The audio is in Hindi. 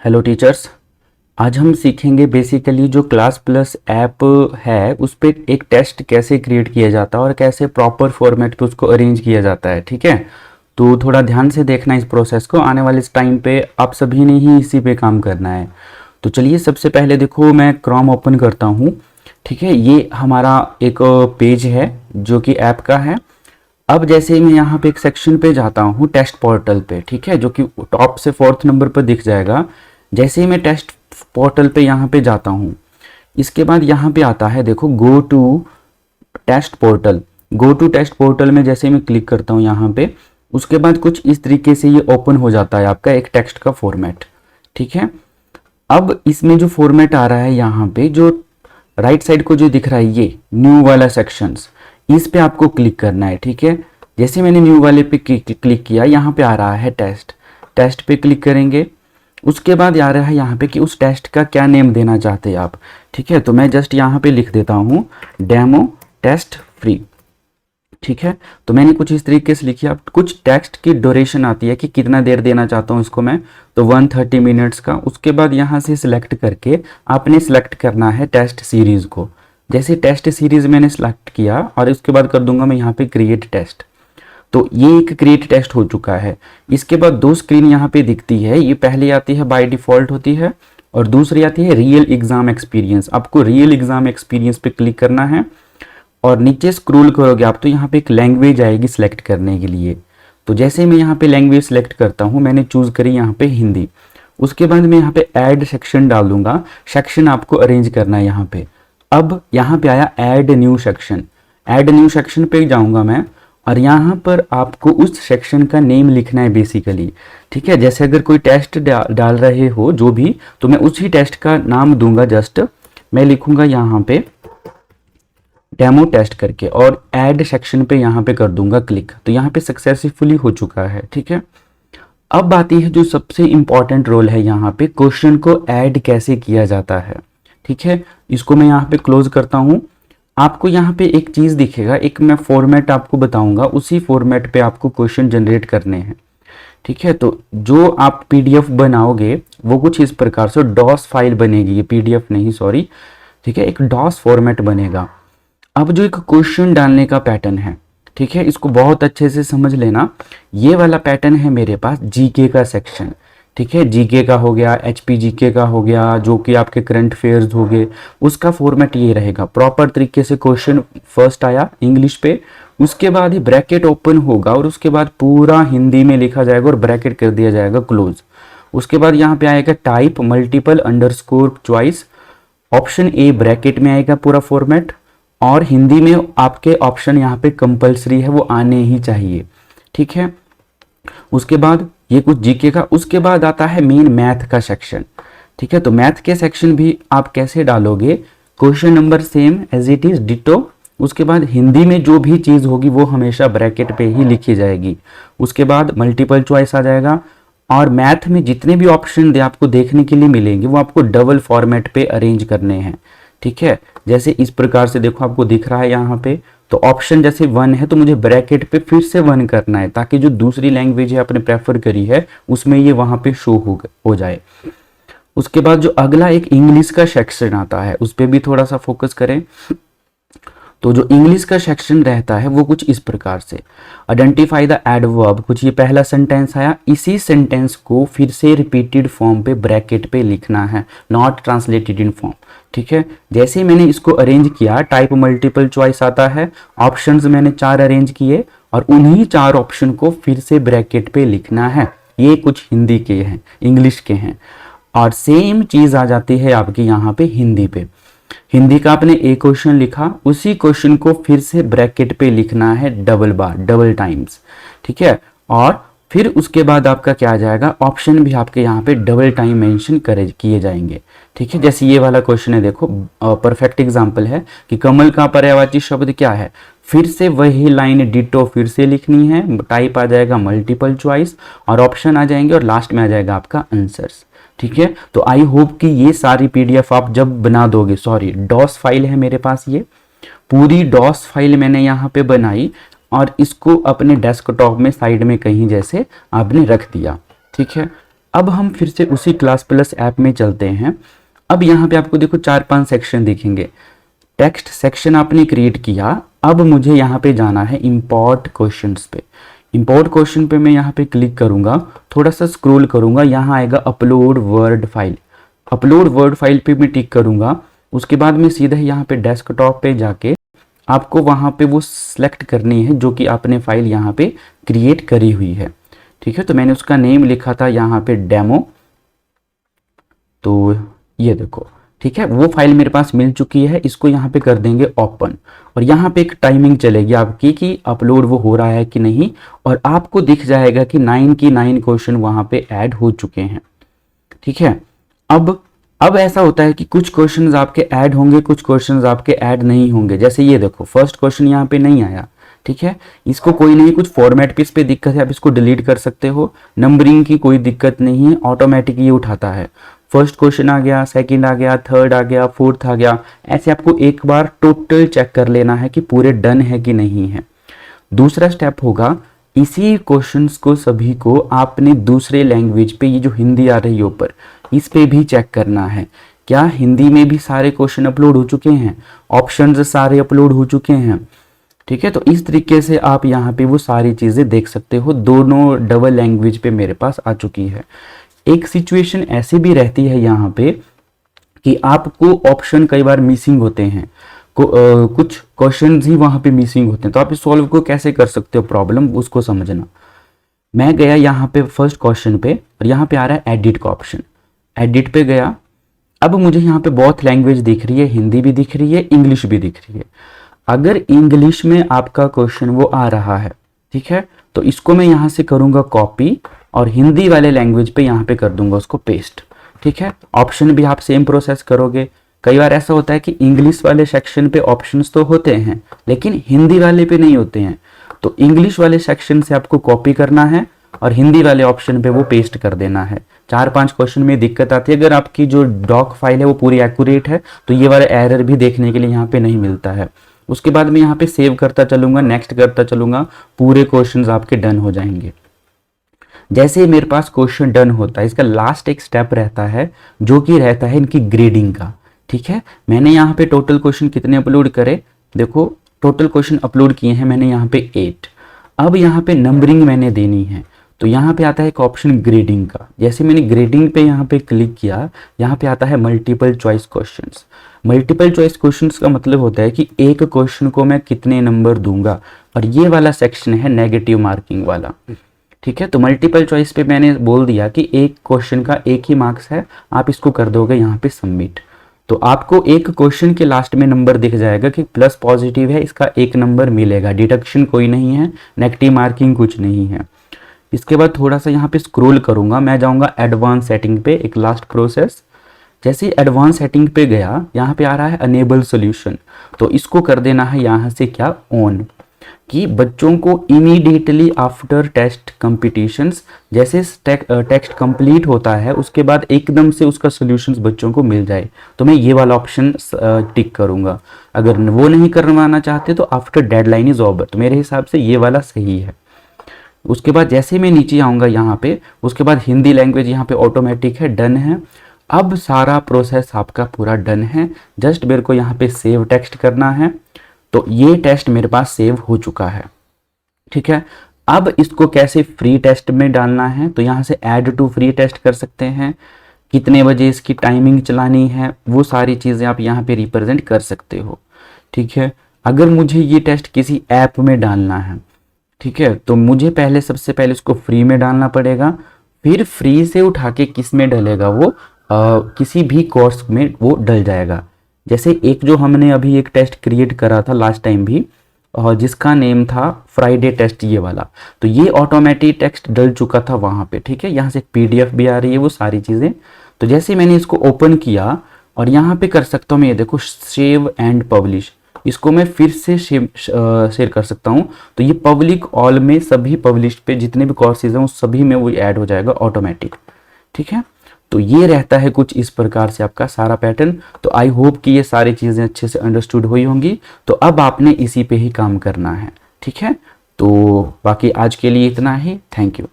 Hello teachers. आज हम सीखेंगे बेसिकली जो क्लास प्लस ऐप है उस पर एक टेस्ट कैसे क्रिएट किया जाता है और कैसे प्रॉपर फॉर्मेट पे उसको अरेंज किया जाता है। ठीक है, तो थोड़ा ध्यान से देखना इस प्रोसेस को। आने वाले इस टाइम पे आप सभी ने ही इसी पे काम करना है। तो चलिए सबसे पहले देखो मैं क्रोम ओपन करता हूँ। ठीक है, ये हमारा एक पेज है जो कि ऐप का है। अब जैसे ही मैं यहाँ पे एक सेक्शन पे जाता हूँ टेस्ट पोर्टल पे, ठीक है, जो कि टॉप से 4th नंबर पर दिख जाएगा। जैसे ही मैं टेस्ट पोर्टल पे यहाँ पे जाता हूँ, इसके बाद यहाँ पे आता है देखो go to test portal. Go to test portal में जैसे ही मैं क्लिक करता हूँ यहाँ पे, उसके बाद कुछ इस तरीके से ये ओपन हो जाता है आपका एक टेक्स्ट का फॉर्मेट। ठीक है, अब इसमें जो फॉर्मेट आ रहा है यहाँ पे जो राइट साइड को जो दिख रहा है ये न्यू वाला सेक्शंस, इस पे आपको क्लिक करना है। ठीक है, जैसे मैंने न्यू वाले पे क्लिक किया, यहाँ पे आ रहा है टेस्ट। टेस्ट पे क्लिक करेंगे, उसके बाद आ रहा है यहाँ पे कि उस टेस्ट का क्या नेम देना चाहते हैं आप। ठीक है, तो मैं जस्ट यहाँ पे लिख देता हूँ डेमो टेस्ट फ्री। ठीक है, तो मैंने कुछ इस तरीके से लिखी। आप कुछ टेक्स्ट की ड्यूरेशन आती है कि कितना देर देना चाहता हूँ इसको मैं, तो 130 मिनट्स का। उसके बाद यहाँ से सिलेक्ट करके आपने सिलेक्ट करना है टेस्ट सीरीज को। जैसे टेस्ट सीरीज मैंने सिलेक्ट किया और उसके बाद कर दूंगा मैं यहाँ पे क्रिएट टेस्ट। तो ये एक क्रिएट टेस्ट हो चुका है। इसके बाद दो स्क्रीन यहाँ पे दिखती है। ये पहले आती है बाय डिफॉल्ट होती है और दूसरी आती है रियल एग्जाम एक्सपीरियंस। आपको रियल एग्जाम एक्सपीरियंस पे क्लिक करना है और नीचे स्क्रॉल करोगे आप तो यहाँ पे एक लैंग्वेज आएगी सिलेक्ट करने के लिए। तो जैसे मैं यहाँ पे लैंग्वेज सिलेक्ट करता हूँ, मैंने चूज करी यहाँ पे हिंदी। उसके बाद मैं यहाँ पे ऐड सेक्शन डाल दूंगा। सेक्शन आपको अरेंज करना है यहाँ पे। अब यहाँ पे आया add new section. Add new section पे जाऊंगा मैं और यहाँ पर आपको उस सेक्शन का नेम लिखना है बेसिकली। ठीक है, जैसे अगर कोई टेस्ट डाल रहे हो जो भी, तो मैं उसी टेस्ट का नाम दूंगा। जस्ट मैं लिखूंगा यहाँ पे डेमो टेस्ट करके और ऐड सेक्शन पे यहाँ पे कर दूंगा क्लिक। तो यहाँ पे सक्सेसफुली हो चुका है। ठीक है, अब आती है जो सबसे इंपॉर्टेंट रोल है यहाँ पे, क्वेश्चन को ऐड कैसे किया जाता है। ठीक है, इसको मैं यहाँ पे क्लोज करता हूँ। आपको यहाँ पे एक चीज दिखेगा, एक मैं फॉर्मेट आपको बताऊंगा, उसी फॉर्मेट पे आपको क्वेश्चन जनरेट करने हैं। ठीक है, तो जो आप पीडीएफ बनाओगे वो कुछ इस प्रकार से डॉस फाइल बनेगी। ये पीडीएफ नहीं, सॉरी। ठीक है, एक डॉस फॉर्मेट बनेगा। अब जो एक क्वेश्चन डालने का पैटर्न है, ठीक है, इसको बहुत अच्छे से समझ लेना। ये वाला पैटर्न है मेरे पास जीके का सेक्शन। ठीक है, जीके का हो गया, एचपी जीके का हो गया, जो कि आपके करंट अफेयर्स हो गए, उसका फॉर्मेट ये रहेगा। प्रॉपर तरीके से क्वेश्चन फर्स्ट आया इंग्लिश पे, उसके बाद ही ब्रैकेट ओपन होगा और उसके बाद पूरा हिंदी में लिखा जाएगा और ब्रैकेट कर दिया जाएगा क्लोज। उसके बाद यहाँ पे आएगा type multiple underscore choice, option A bracket में आएगा पूरा फॉर्मेट, और हिंदी में आपके ऑप्शन यहाँ पे कंपलसरी है, वो आने ही चाहिए। ठीक है, उसके बाद ये कुछ जीके का। उसके बाद आता है मेन मैथ का सेक्शन। ठीक है, तो मैथ के सेक्शन भी आप कैसे डालोगे, question number same as it is ditto. उसके बाद हिंदी में जो भी चीज होगी वो हमेशा ब्रैकेट पे ही लिखी जाएगी। उसके बाद मल्टीपल चॉइस आ जाएगा और मैथ में जितने भी ऑप्शन आपको देखने के लिए मिलेंगे वो आपको डबल फॉर्मेट पे अरेंज करने हैं। ठीक है, जैसे इस प्रकार से देखो आपको दिख रहा है यहाँ पे, तो ऑप्शन जैसे 1 है तो मुझे ब्रैकेट पे फिर से 1 करना है ताकि जो दूसरी लैंग्वेज है आपने प्रेफर करी है उसमें ये वहां पे शो हो जाए। उसके बाद जो अगला एक इंग्लिश का सेक्शन आता है उस पर भी थोड़ा सा फोकस करें। तो जो इंग्लिश का सेक्शन रहता है वो कुछ इस प्रकार से, आइडेंटिफाई द एडवर्ब, कुछ ये पहला सेंटेंस आया, इसी सेंटेंस को फिर से रिपीटेड फॉर्म पे ब्रैकेट पे लिखना है, नॉट ट्रांसलेटेड इन फॉर्म। ठीक है, जैसे ही मैंने इसको अरेंज किया, टाइप मल्टीपल चॉइस आता है, ऑप्शंस मैंने 4 अरेंज किए और उन्हीं 4 ऑप्शन को फिर से ब्रैकेट पे लिखना है। ये कुछ हिंदी के हैं, इंग्लिश के हैं, और सेम चीज आ जाती है आपकी यहाँ पे हिंदी पे। हिंदी का आपने एक क्वेश्चन लिखा, उसी क्वेश्चन को फिर से ब्रैकेट पे लिखना है डबल बार, डबल टाइम्स। ठीक है, और फिर उसके बाद आपका क्या आ जाएगा, ऑप्शन भी आपके यहाँ पे डबल टाइम मेंशन किए जाएंगे। ठीक है, जैसे ये वाला क्वेश्चन है, देखो परफेक्ट एग्जांपल है कि कमल का पर्यायवाची शब्द क्या है, फिर से वही लाइन डिटो फिर से लिखनी है, टाइप आ जाएगा मल्टीपल चॉइस और ऑप्शन आ जाएंगे और लास्ट में आ जाएगा आपका आंसर्स। ठीक है, तो आई होप कि ये सारी पीडीएफ आप जब बना दोगे, सॉरी डॉस फाइल है मेरे पास, ये पूरी डॉस फाइल मैंने यहाँ पे बनाई और इसको अपने डेस्कटॉप में साइड में कहीं जैसे आपने रख दिया। ठीक है, अब हम फिर से उसी क्लास प्लस ऐप में चलते हैं। अब यहाँ पे आपको देखो 4-5 सेक्शन दिखेंगे। टेक्स्ट सेक्शन आपने क्रिएट किया। अब मुझे यहाँ पे जाना है इंपोर्ट क्वेश्चंस पे। इंपोर्ट क्वेश्चन पे मैं यहाँ पे क्लिक करूंगा, थोड़ा सा स्क्रॉल करूंगा, यहाँ आएगा upload word file. Upload word file पे मैं टिक करूंगा। उसके बाद में सीधा यहाँ पे डेस्कटॉप पे जाके आपको वहाँ पे वो सिलेक्ट करनी है जो कि आपने फाइल यहाँ पे क्रिएट करी हुई है। ठीक है, तो मैंने उसका नेम लिखा था यहाँ पे डेमो, तो ये देखो। ठीक है, वो फाइल मेरे पास मिल चुकी है। इसको यहाँ पे कर देंगे ओपन, और यहाँ पे एक टाइमिंग चलेगी आपकी कि अपलोड वो हो रहा है कि नहीं, और आपको दिख जाएगा कि 9 की 9 क्वेश्चन वहाँ पे ऐड हो चुके हैं। ठीक है, अब ऐसा होता है कि कुछ क्वेश्चंस आपके ऐड होंगे, कुछ क्वेश्चंस आपके ऐड नहीं होंगे। जैसे ये देखो, फर्स्ट क्वेश्चन यहाँ पे नहीं आया। ठीक है, इसको कोई नहीं, कुछ फॉर्मेट पे इस पे दिक्कत है, आप इसको डिलीट कर सकते हो। नंबरिंग की कोई दिक्कत नहीं है, ऑटोमेटिक ये उठाता है। फर्स्ट क्वेश्चन आ गया, सेकंड आ गया, थर्ड आ गया, फोर्थ आ गया। ऐसे आपको एक बार टोटल चेक कर लेना है कि पूरे डन है कि नहीं है। दूसरा स्टेप होगा, इसी क्वेश्चंस को सभी को आपने दूसरे लैंग्वेज पे, ये जो हिंदी आ रही है ऊपर, इस पे भी चेक करना है। क्या हिंदी में भी सारे क्वेश्चन अपलोड हो चुके हैं, ऑप्शंस सारे अपलोड हो चुके हैं। ठीक है, तो इस तरीके से आप यहाँ पे वो सारी चीजें देख सकते हो। दोनों डबल लैंग्वेज पे मेरे पास आ चुकी है। एक सिचुएशन ऐसी भी रहती है यहाँ पे कि आपको ऑप्शन कई बार मिसिंग होते हैं, कुछ क्वेश्चंस ही वहां पे मिसिंग होते हैं, तो आप इस सॉल्व को कैसे कर सकते हो, प्रॉब्लम उसको समझना। मैं गया यहाँ पे फर्स्ट क्वेश्चन पे, और यहाँ पे आ रहा है एडिट का ऑप्शन। एडिट पे गया। अब मुझे यहाँ पे बहुत लैंग्वेज दिख रही है, हिंदी भी दिख रही है, इंग्लिश भी दिख रही है। अगर इंग्लिश में आपका क्वेश्चन वो आ रहा है, ठीक है, तो इसको मैं यहाँ से करूंगा कॉपी, और हिंदी वाले लैंग्वेज पे यहाँ पे कर दूंगा उसको पेस्ट। ठीक है, ऑप्शन भी आप सेम प्रोसेस करोगे। कई बार ऐसा होता है कि इंग्लिश वाले सेक्शन पे ऑप्शंस तो होते हैं लेकिन हिंदी वाले पे नहीं होते हैं, तो इंग्लिश वाले सेक्शन से आपको कॉपी करना है और हिंदी वाले ऑप्शन पे वो पेस्ट कर देना है। 4-5 क्वेश्चन में दिक्कत आती है। अगर आपकी जो डॉक फाइल है वो पूरी एक्यूरेट है तो ये वाला एरर भी देखने के लिए यहाँ पे नहीं मिलता है। उसके बाद मैं यहाँ पे सेव करता चलूंगा, नेक्स्ट करता चलूंगा, पूरे क्वेश्चंस आपके डन हो जाएंगे। जैसे ही मेरे पास क्वेश्चन डन होता है, इसका लास्ट एक स्टेप रहता है जो कि रहता है इनकी ग्रेडिंग का। ठीक है, मैंने यहाँ पे टोटल क्वेश्चन कितने अपलोड करे, देखो टोटल क्वेश्चन अपलोड किए हैं मैंने यहाँ पे 8। अब यहाँ पे नंबरिंग मैंने देनी है, तो यहाँ पे आता है एक ऑप्शन ग्रेडिंग का। जैसे मैंने ग्रेडिंग पे यहाँ पे क्लिक किया, यहाँ पे आता है multiple choice questions. Multiple choice questions का मतलब होता है कि एक क्वेश्चन को मैं कितने नंबर दूंगा, और ये वाला सेक्शन है नेगेटिव मार्किंग वाला। ठीक है, तो मल्टीपल चॉइस पे मैंने बोल दिया कि एक क्वेश्चन का एक ही मार्क्स है, आप इसको कर दोगे यहाँ पे सबमिट। तो आपको एक क्वेश्चन के लास्ट में नंबर दिख जाएगा कि प्लस पॉजिटिव है, इसका 1 नंबर मिलेगा, डिडक्शन कोई नहीं है, नेगेटिव मार्किंग कुछ नहीं है। इसके बाद थोड़ा सा यहाँ पे स्क्रॉल करूंगा, मैं जाऊंगा एडवांस सेटिंग पे, एक लास्ट प्रोसेस। जैसे ही एडवांस सेटिंग पे गया, यहाँ पे आ रहा है अनेबल सोल्यूशन, तो इसको कर देना है यहाँ से क्या ऑन, कि बच्चों को इमीडिएटली आफ्टर टेस्ट कंपटीशंस, जैसे टेक्स्ट कंप्लीट होता है उसके बाद एकदम से उसका सॉल्यूशंस बच्चों को मिल जाए, तो मैं ये वाला ऑप्शन टिक करूंगा। अगर वो नहीं करवाना चाहते तो आफ्टर डेडलाइन इज ओवर, तो मेरे हिसाब से ये वाला सही है। उसके बाद जैसे मैं नीचे आऊँगा यहाँ पे, उसके बाद हिंदी लैंग्वेज यहाँ पे ऑटोमेटिक है, डन है। अब सारा प्रोसेस आपका पूरा डन है, जस्ट मेरे को यहाँ पे सेव टेक्स्ट करना है। तो ये टेस्ट मेरे पास सेव हो चुका है। ठीक है, अब इसको कैसे फ्री टेस्ट में डालना है, तो यहाँ से ऐड टू फ्री टेस्ट कर सकते हैं, कितने बजे इसकी टाइमिंग चलानी है, वो सारी चीज़ें आप यहाँ पे रिप्रेजेंट कर सकते हो। ठीक है, अगर मुझे ये टेस्ट किसी ऐप में डालना है, ठीक है, तो मुझे पहले सबसे पहले उसको फ्री में डालना पड़ेगा, फिर फ्री से उठा के किस में डलेगा, वो किसी भी कोर्स में वो डल जाएगा। जैसे एक जो हमने अभी एक टेस्ट क्रिएट करा था लास्ट टाइम भी, और जिसका नेम था फ्राइडे टेस्ट, ये वाला, तो ये ऑटोमेटिक टेक्स्ट डल चुका था वहाँ पे। ठीक है, यहाँ से PDF भी आ रही है, वो सारी चीज़ें। तो जैसे मैंने इसको ओपन किया और यहाँ पे कर सकता हूँ मैं, ये देखो सेव एंड पब्लिश, इसको मैं फिर से शेयर कर सकता हूँ। तो ये पब्लिक ऑल में सभी पब्लिश पे जितने भी कोर्सेज हैं उस सभी में वो ऐड हो जाएगा ऑटोमेटिक। ठीक है, तो ये रहता है कुछ इस प्रकार से आपका सारा पैटर्न। तो आई होप कि ये सारी चीज़ें अच्छे से अंडरस्टूड हुई होंगी। तो अब आपने इसी पे ही काम करना है। ठीक है, तो बाकी आज के लिए इतना ही, थैंक यू।